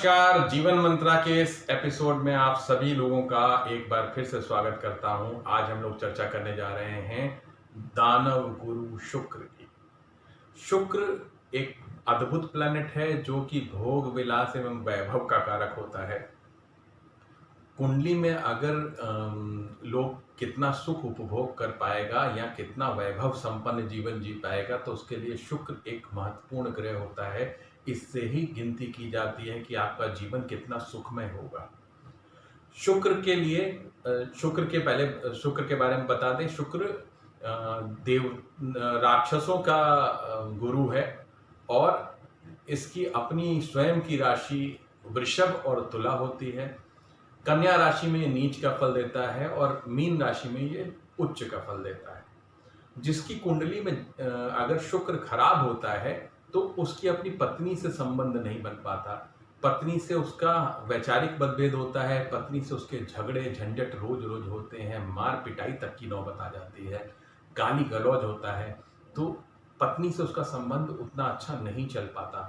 नमस्कार। जीवन मंत्रा के इस एपिसोड में आप सभी लोगों का एक बार फिर से स्वागत करता हूं। आज हम लोग चर्चा करने जा रहे हैं दानव गुरु शुक्र की। शुक्र एक अद्भुत प्लैनेट है जो कि भोग विलास एवं वैभव का कारक होता है। कुंडली में अगर लोग कितना सुख उपभोग कर पाएगा या कितना वैभव संपन्न जीवन जी पाएगा तो उसके लिए शुक्र एक महत्वपूर्ण ग्रह होता है। इससे ही गिनती की जाती है कि आपका जीवन कितना सुखमय होगा। शुक्र के लिए शुक्र के बारे में बता दें। शुक्र देव राक्षसों का गुरु है और इसकी अपनी स्वयं की राशि वृषभ और तुला होती है। कन्या राशि में ये नीच का फल देता है और मीन राशि में ये उच्च का फल देता है। जिसकी कुंडली में अगर शुक्र खराब होता है तो उसकी अपनी पत्नी से संबंध नहीं बन पाता, पत्नी से उसका वैचारिक मतभेद होता है, पत्नी से उसके झगड़े झंझट रोज रोज होते हैं, मार पिटाई तक की नौबत आ जाती है, गाली गलौज होता है, तो पत्नी से उसका संबंध उतना अच्छा नहीं चल पाता।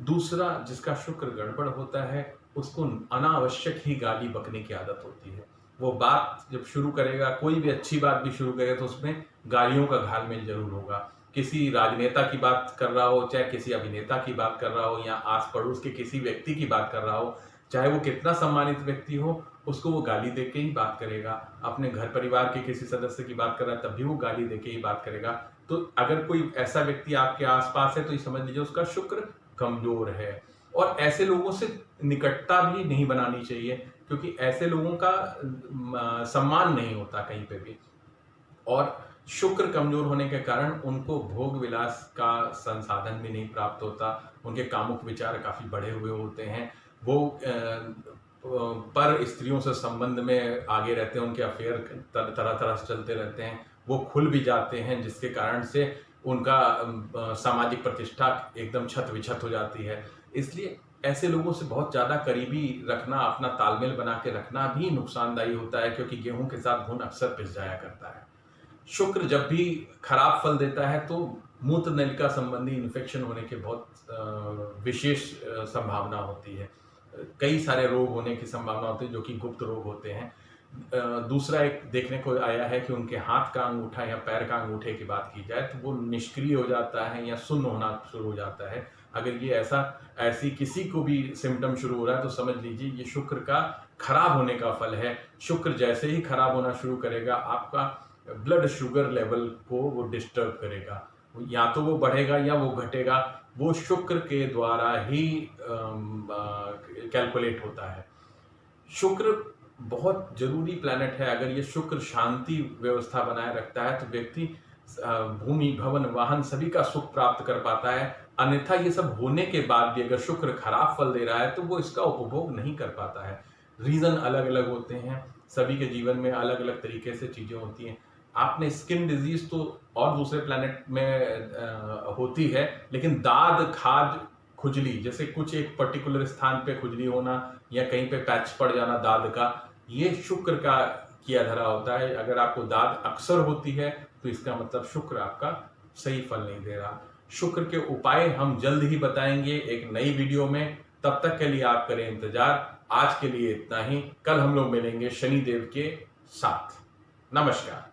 दूसरा, जिसका शुक्र गड़बड़ होता है उसको अनावश्यक ही गाली बकने की आदत होती है। वो बात जब शुरू करेगा, कोई भी अच्छी बात भी शुरू करेगा तो उसमें गालियों का घालमेल जरूर होगा। किसी राजनेता की बात कर रहा हो, चाहे किसी अभिनेता की बात कर रहा हो या आस पड़ोस के किसी व्यक्ति की बात कर रहा हो, चाहे वो कितना सम्मानित व्यक्ति हो, उसको वो गाली दे के ही बात करेगा। अपने घर परिवार के किसी सदस्य की बात कर रहा है तब भी वो गाली दे के ही बात करेगा। तो अगर कोई ऐसा व्यक्ति आपके आसपास है तो ये समझ लीजिए उसका शुक्र कमजोर है। और ऐसे लोगों से निकटता भी नहीं बनानी चाहिए क्योंकि ऐसे लोगों का सम्मान नहीं होता कहीं पे भी। और शुक्र कमजोर होने के कारण उनको भोग विलास का संसाधन भी नहीं प्राप्त होता। उनके कामुक विचार काफी बढ़े हुए होते हैं। वो पर स्त्रियों से संबंध में आगे रहते हैं, उनके अफेयर तरह तरह से चलते रहते हैं। वो खुल भी जाते हैं जिसके कारण से उनका सामाजिक प्रतिष्ठा एकदम छत विछत हो जाती है। इसलिए ऐसे लोगों से बहुत ज़्यादा करीबी रखना, अपना तालमेल बना के रखना भी नुकसानदायी होता है क्योंकि गेहूं के साथ घुन अक्सर पिस जाया करता है। शुक्र जब भी खराब फल देता है तो मूत्र नलिका संबंधी इन्फेक्शन होने के बहुत विशेष संभावना होती है। कई सारे रोग होने की संभावना होती है जो कि गुप्त रोग होते हैं। दूसरा एक देखने को आया है कि उनके हाथ का अंगूठा या पैर का अंगूठे की बात की जाए तो वो निष्क्रिय हो जाता है या सुन्न होना शुरू हो जाता है। अगर ये ऐसी किसी को भी सिम्टम शुरू हो रहा है तो समझ लीजिए ये शुक्र का खराब होने का फल है। शुक्र जैसे ही खराब होना शुरू करेगा आपका ब्लड शुगर लेवल को वो डिस्टर्ब करेगा, या तो वो बढ़ेगा या वो घटेगा। वो शुक्र के द्वारा ही कैलकुलेट होता है। शुक्र बहुत जरूरी प्लैनेट है। अगर ये शुक्र शांति व्यवस्था बनाए रखता है तो व्यक्ति भूमि भवन वाहन सभी का सुख प्राप्त कर पाता है। अन्यथा ये सब होने के बाद भी अगर शुक्र खराब फल दे रहा है तो वो इसका उपभोग नहीं कर पाता है। रीजन अलग अलग होते हैं, सभी के जीवन में अलग अलग तरीके से चीजें होती हैं। आपने स्किन डिजीज तो और दूसरे प्लैनेट में होती है, लेकिन दाद खाज खुजली, जैसे कुछ एक पर्टिकुलर स्थान पे खुजली होना या कहीं पे पैच पड़ जाना दाद का, ये शुक्र का किया धरा होता है। अगर आपको दाद अक्सर होती है तो इसका मतलब शुक्र आपका सही फल नहीं दे रहा। शुक्र के उपाय हम जल्द ही बताएंगे एक नई वीडियो में। तब तक के लिए आप करें इंतजार। आज के लिए इतना ही। कल हम लोग मिलेंगे शनिदेव के साथ। नमस्कार।